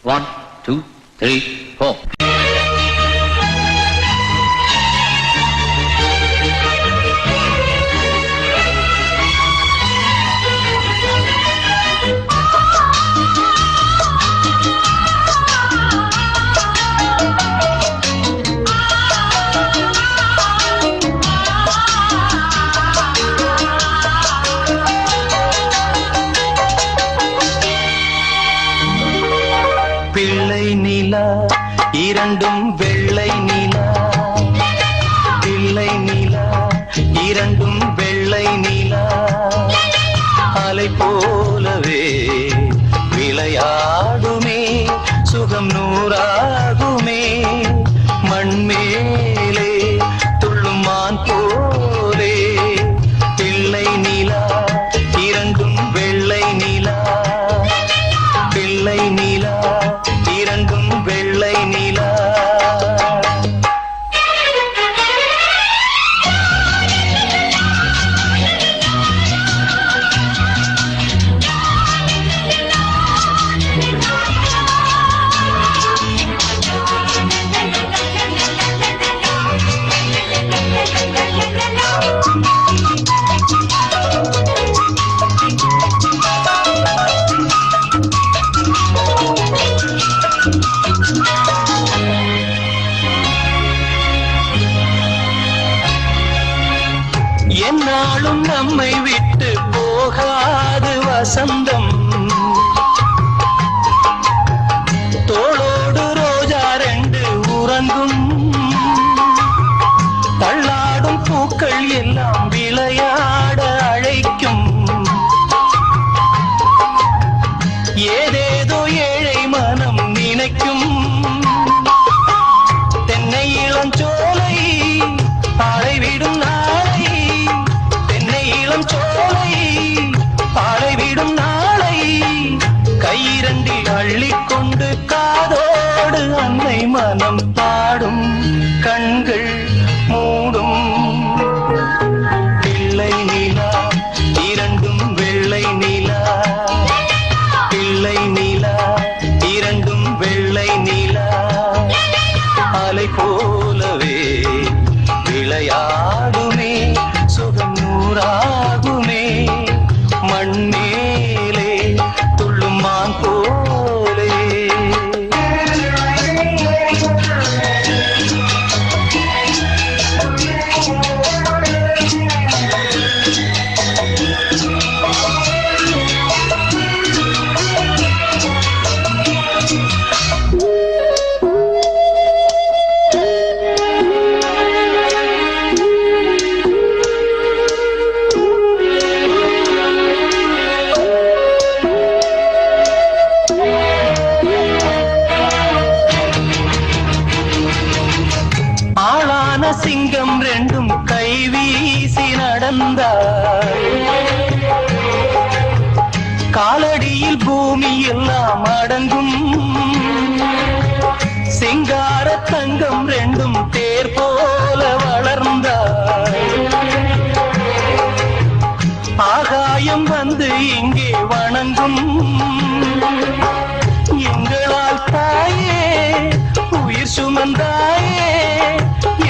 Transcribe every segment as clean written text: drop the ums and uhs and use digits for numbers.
1, 2, 3, 4. பிள்ளை நிலா இரண்டும் வெள்ளை நிலா, பிள்ளை நிலா இரண்டும் வெள்ளை நிலா, அலை போலவே விளையாடுமே சுகம் நூறாகுமே, மண்மேலே துள்ளும் மான் போலே. பிள்ளை நிலா இரண்டும் வெள்ளை நிலா, பிள்ளை நிலா இரண்டும் வெள்ளை நிலா. என்னாலும் நம்மை விட்டு போகாது வசந்தம், தோளோடு ரோஜா ரெண்டு உறங்கும், தள்ளாடும் பூக்கள் எல்லாம் விளையாட அழைக்கும், ஏதேதோ ஏழை மனம் நினைக்கும். தென்னை இளஞ்சோலை பாழைவிடும் நாளை, தென்னை இளஞ்சோலை பாழைவிடும் நாளை, கையிரண்டில் அள்ளிக்கொண்டு காதோடு அன்னை மனம் பாடும், கண்கள் மூடும். பிள்ளை நிலா இரண்டும் வெள்ளை நிலா, பிள்ளை நிலா இரண்டும் வெள்ளை நிலா, அலை போலவே விளையாடுமே சுகம் நூறாகுமே, மண்மேலே துள்ளும் மான் போலே. ஆளான சிங்கம் ரெண்டும் கைவீசி நடந்தாய், காலடியில் பூமி எல்லாம் அடங்கும், சிங்கார தங்கம் ரெண்டும் தேர் போல வளர்ந்தாய், ஆகாயம் வந்து இங்கே வணங்கும், எங்களால் தாயே உயிர் சுமந்தாயே,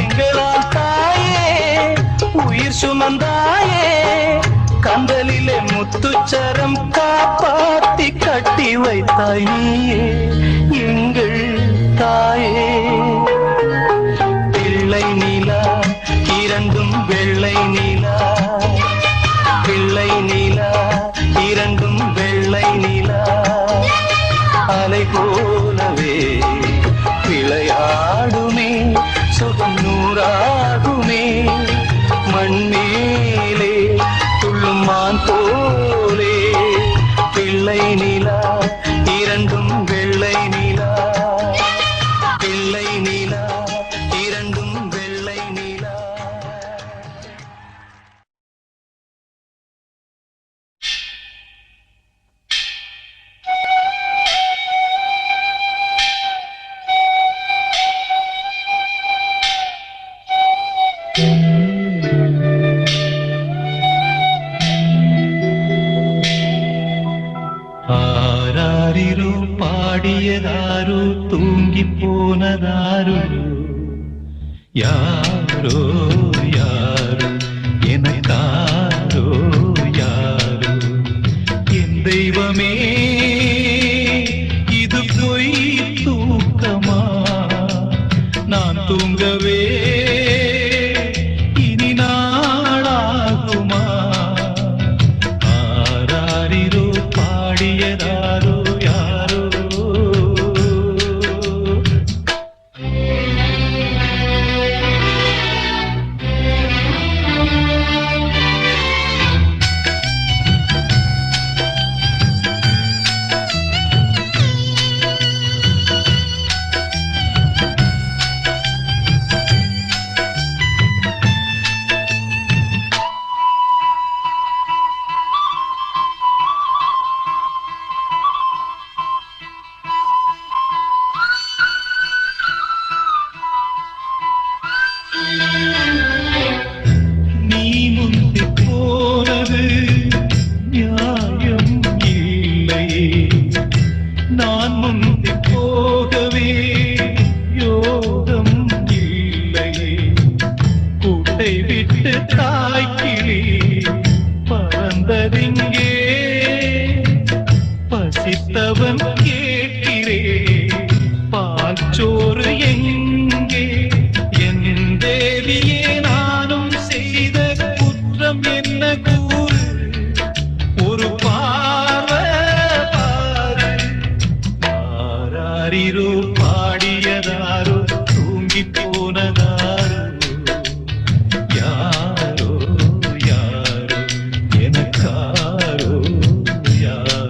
எங்களால் தாயே உயிர் சுமந்தாயே, கந்தலிலே முத்துச்சரம் காப்பாத்தி கட்டி வைத்தாய் நீயே எங்கள் தாயே. பிள்ளை நிலா இரண்டும் வெள்ளை நிலா, பிள்ளை நிலா இரண்டும் வெள்ளை நிலா, அலை போலவே விளையாடுமே சுகம் நூறாகுமே, மண்மேலே துள்ளும் மான் போலே. பிள்ளை நிலா இரண்டும் வெள்ளை நிலா, பிள்ளை நிலா இரண்டும் வெள்ளை நிலா. பாடியதாரோ தூங்கி போனதாரோ யாரோ யாரோ எனக்காரோ யாரோ என் தெய்வமே இது பொய் தூக்கமா நான் தூங்கவே இனி நாளாகுமா ஆராரிரோ பாடியதாரோ யாரோ நீ முந்தி போனது நியாயம் இல்லை நான் முந்தி போகவே யோகம் இல்லை கூட்டை விட்டு தாய்க்கிளி பறந்ததிங்கே பசித்தவன் கேட்கிறே பாச்சோறு எங்கே என் தேவியே நானும் செய்த குற்றம் என்ன கூறு ஒரு பார்வை பாரு ஆராரிரோ பாடியதாரோ தூங்கி போனதாரோ யாரோ யாரோ எனக்காரோ யாரோ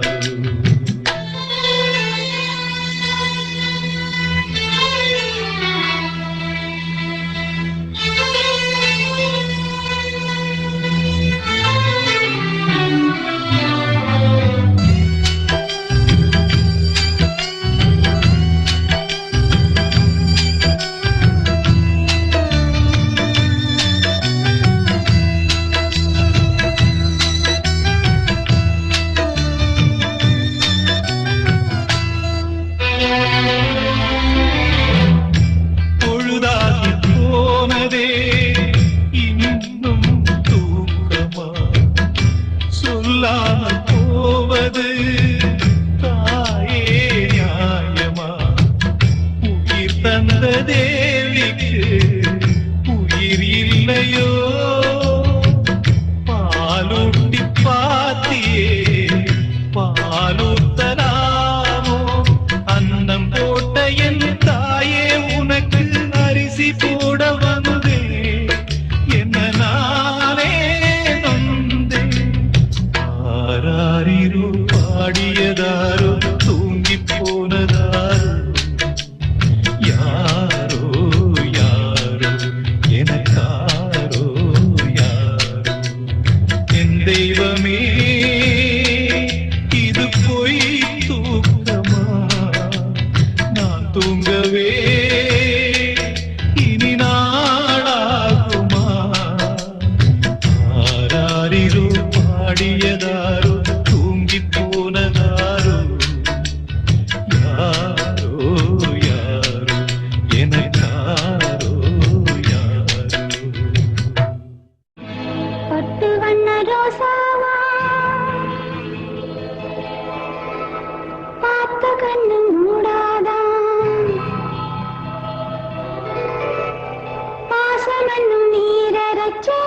பொழுதாகி போனதே இன்னும் தூக்கமா சொல்லாமல் போவது தாயே நியாயமா உயிர் தந்த தேவிக்கு உயிர் இல்லையோ பாலூட்டி பாத்தியே பாலூத்தலாமோ அன்னம் போட்ட என் தாயே உனக்கு அரிசி போட வந்தே என்ன நானே நொந்தே ஆராரிரோ பாடியதாரோ தூங்கி போனதாரோ யாரோ யாரோ எனக்காரோ யாரோ என் தெய்வமே இது பொய் தூக்கமா நான் தூங்கவே இனி நாளாகுமா ஆராரிரோ பாடியதாரோ தூங்கி போனதாரோ யாரோ யாரோ எனக்காரோ யாரோ பட்டு வண்ண ரோசாவா பார்த்த கண்ணு மூடாதான் பாசமன்னும் நீரச்சே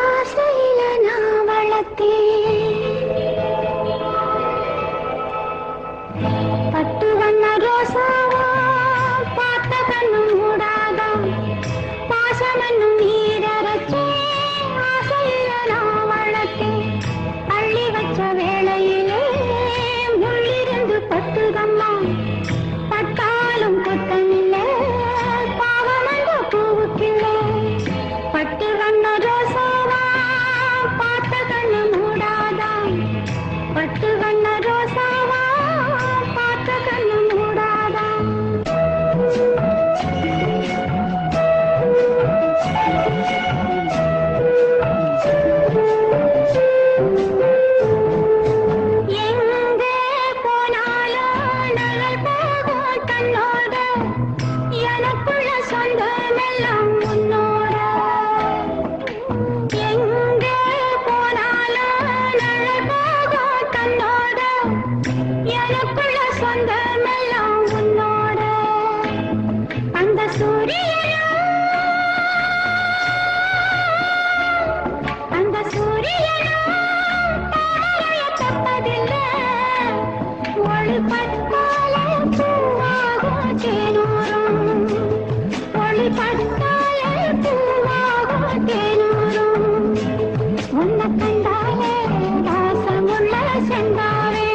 ஆசையில நான் வளர்த்தேன் பட்டு வண்ண ரோசாவா பார்த்த கண்ணு மூடாதான் பாசமன்னும் நீரச்சே ஆசையில நான் வளர்த்தேன் அள்ளி வச்ச கண்ணில் பட்டாலே பூவாகும் தேனூரும் உன்னை கண்டாலே வாசமுள்ள செண்டாவே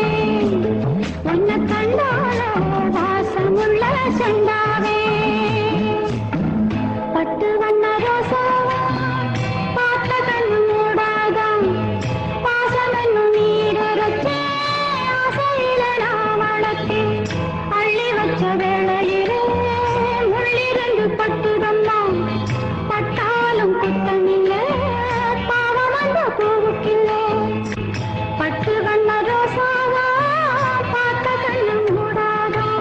உன்னை கண்டாலே வாசமுள்ள செண்டாவே பட்டு வண்ண ரோசாவா பார்த்த கண்ணு மூடாதான் பாசமென்னு நீருரைச்சே ஆசையில நான் வளர்த்தேன் அள்ளி வச்ச வேளையிலே முள்ளிரண்டு பட்டுதம்மா பட்டாலும் குத்தமில்லை பாவம் அந்த பூவுக்கில்லை பட்டு வண்ண ரோசாவா பார்த்த கண்ணு மூடாதான்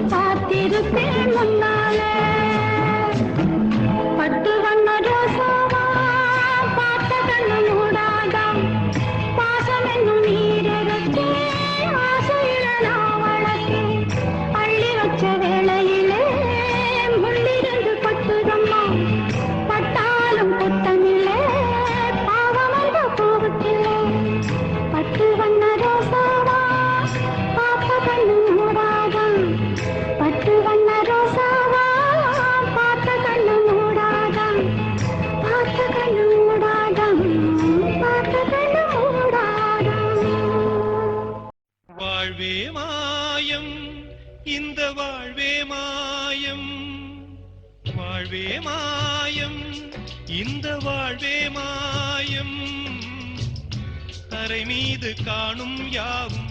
பார்த்திருப்பேன் முன்னாலே பட்டு வண்ண ரோசாவா பார்த்த கண்ணு மூடாதான் பாசம் என்னும் நீரே ஆசையில நான் வளர்த்தேன் அள்ளி வச்ச வேளையிலே முள்ளிருந்து பட்டுதம்மா பட்டாலும் குத்தமில்லை பாவம் அந்த பூவுக்கில்லை பட்டு வண்ண ரோசாவா பார்த்த கண்ணு மூடாதான் பட்டு வண்ண ரோசாவா பார்த்த கண்ணு மூடாதான் பார்த்த கண்ணு மூடாதான் பார்த்த கண்ணு மூடாதான் வாழ்வே மாயம் இந்த வாழ்வே மாயம் வாழ்வே மாயம் இந்த வாழ்வே மாயம் தரை மீது காணும் யாவும்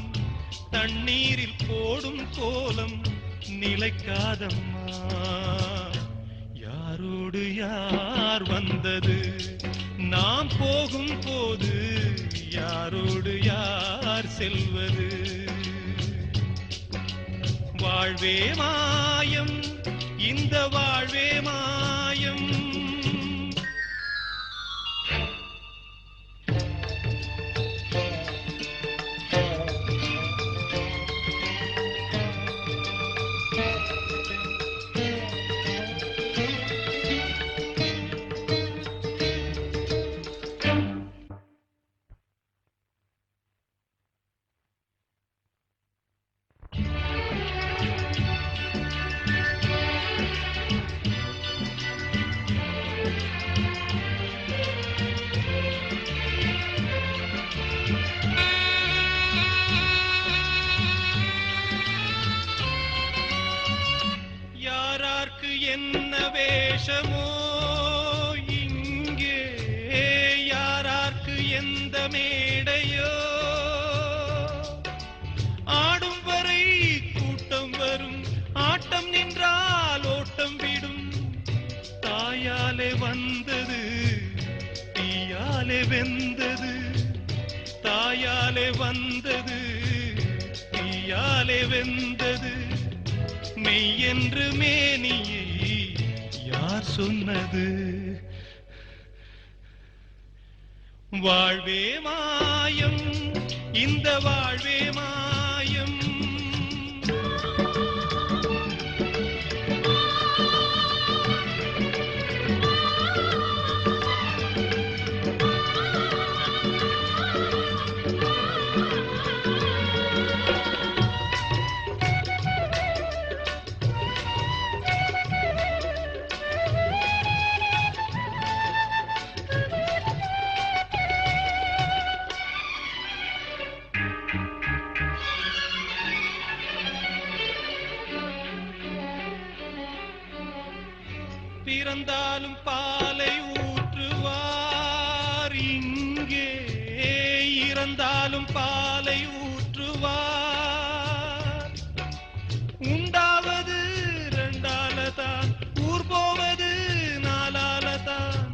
தண்ணீரில் போடும் கோலம் நிலைக்காதம்மா யாரோடு யார் வந்தது நாம் போகும் போது யாரோடு யார் செல்வது வாழ்வே மாயம் இந்த வாழ்வே மாயம் என்ன வேஷமோ இங்கே யாரார்க்கு எந்த மேடையோ ஆடும் வரை கூட்டம் வரும் ஆட்டம் நின்றால் ஓட்டம் விடும் தாயாலே வந்தது தீயாலே வெந்தது தாயாலே வந்தது தீயாலே வெந்தது மெய் என்று மேனியை யார் சொன்னது வாழ்வே மாயம் இந்த வாழ்வே மாயம் இறந்தாலும் பாலை ஊற்றுவார், இங்கே இறந்தாலும் பாலை ஊற்றுவார். உண்டாவது ரெண்டாலதான், ஊர் போவது நாலாலதான்.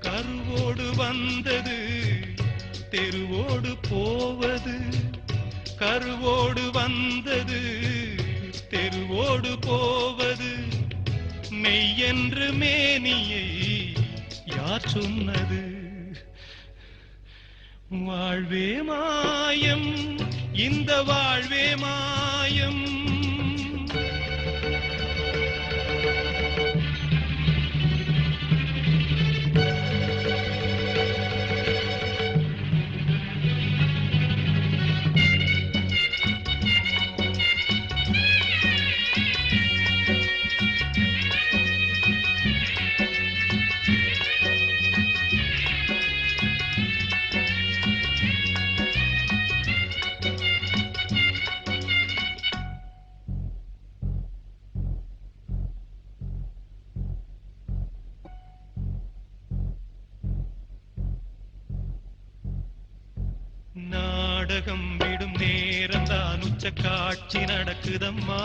கருவோடு வந்தது தெருவோடு போவது, கருவோடு வந்தது தெருவோடு போவது. மெய்யென்று மேனியை யார் சொன்னது? வாழ்வே மாயம், இந்த வாழ்வே மாயம். நாடகம் விடும் நேரம் தான், உச்ச காட்சி நடக்குதம்மா.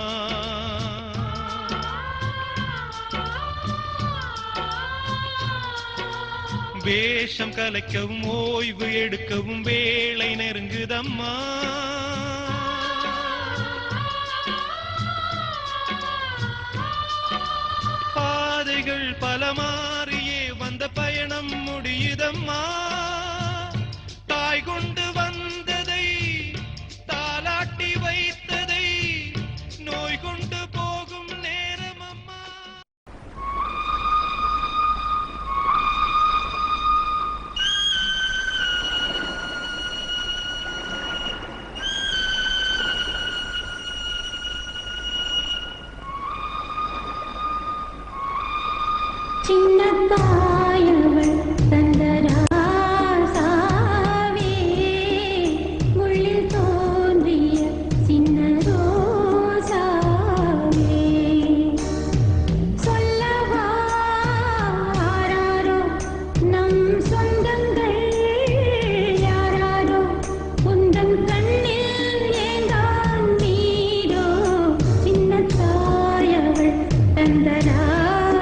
வேஷம் கலைக்கவும் ஓய்வு எடுக்கவும் வேளை நெருங்குதம்மா. பாதைகள் பல மாறியே வந்த பயணம் முடியுதம்மா. தாய் கொண்டு வந்ததை தாலாட்டி வைத்ததை நோய் கொண்டு போகும் நேரம் அம்மா. சின்னத்தாயவள் தந்தரா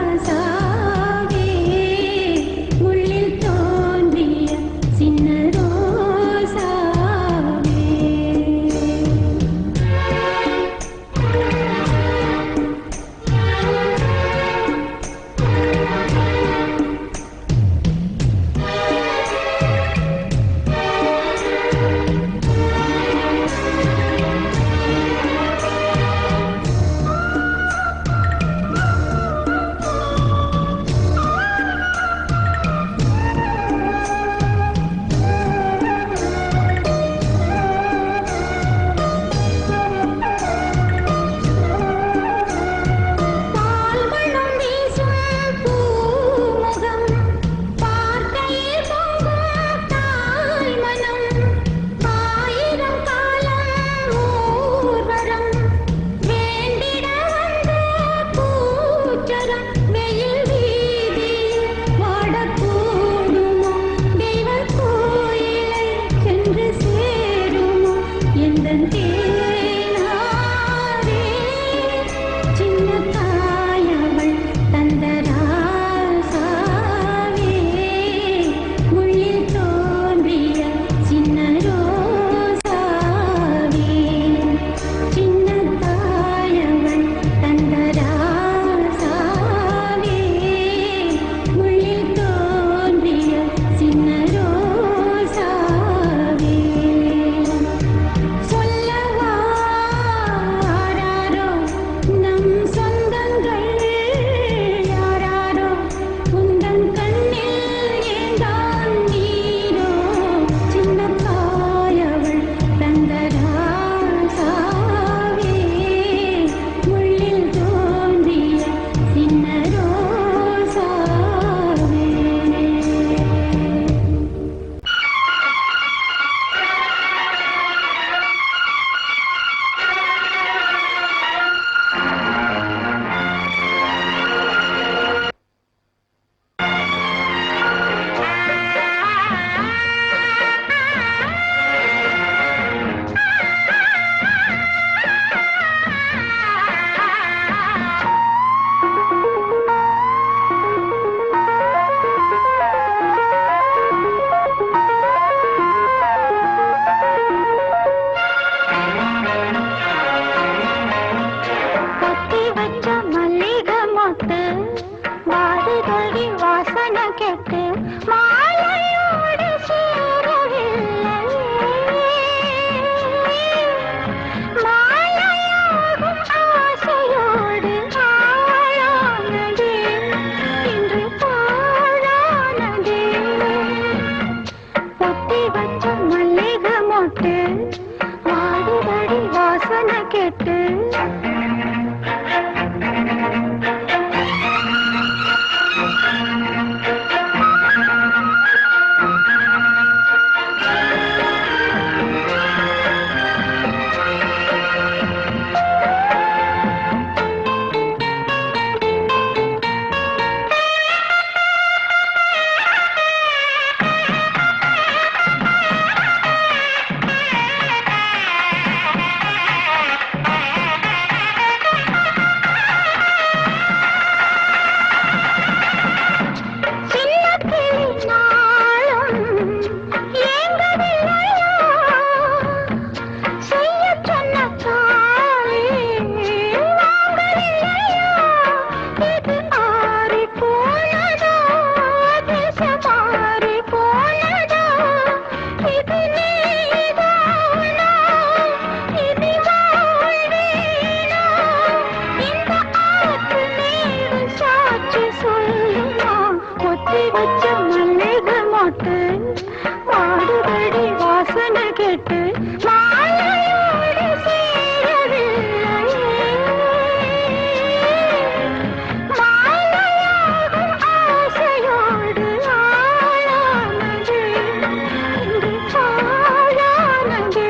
தந்தராசாவே கேட்டு கேட்டு மாலையோடு சேரவில்லை மாலையாகும் ஆசையோடு ஆளானது இங்கு பாழானது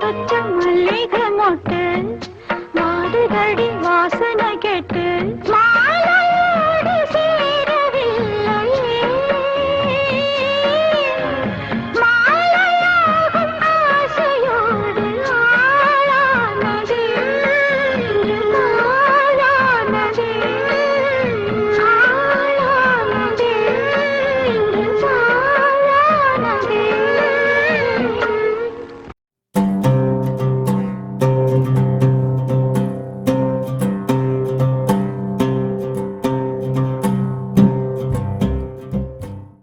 வச்ச மல்லிகை மொட்டு மாடுதடி வாசனை கேட்டு